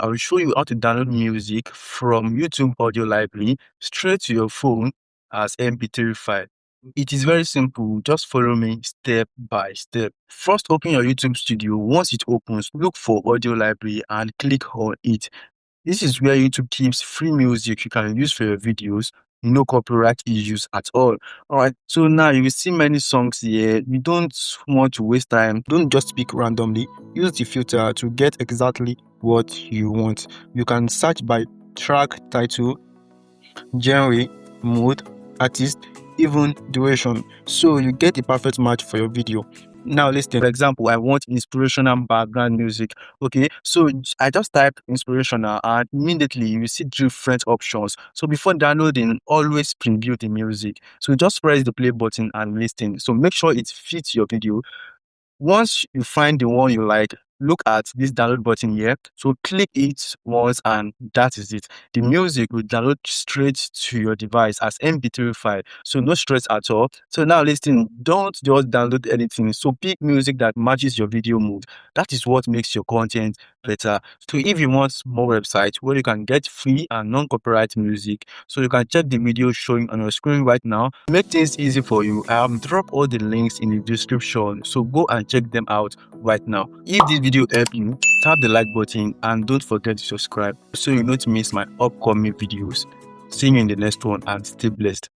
I will show you how to download music from YouTube audio library straight to your phone as MP3 file. It is very simple. Just follow me step by step. First, open your YouTube studio. Once it opens, look for audio library and click on it. This is where YouTube keeps free music you can use for your videos. No copyright issues at all. All right. So now you will see many songs here. You don't want to waste time. Don't just pick randomly. Use the filter to get exactly what you want. You can search by track title, genre, mode, artist, even duration. So you get a perfect match for your video. Now listen, for example, I want inspirational background music. Okay, so I just type inspirational and immediately you see different options. So before downloading, always preview the music. So just press the play button and listen. So make sure it fits your video. Once you find the one you like, look at this download button here. So click it once and that is it. The music will download straight to your device as MP3 file. So no stress at all. So now listen, don't just download anything. So pick music that matches your video mood. That is what makes your content better. So if you want more websites where you can get free and non-copyright music, so you can check the video showing on your screen right now. To make things easy for you, I have dropped all the links in the description. So go and check them out right now. If this video helped you, tap the like button and don't forget to subscribe so you don't miss my upcoming videos. See you in the next one and stay blessed.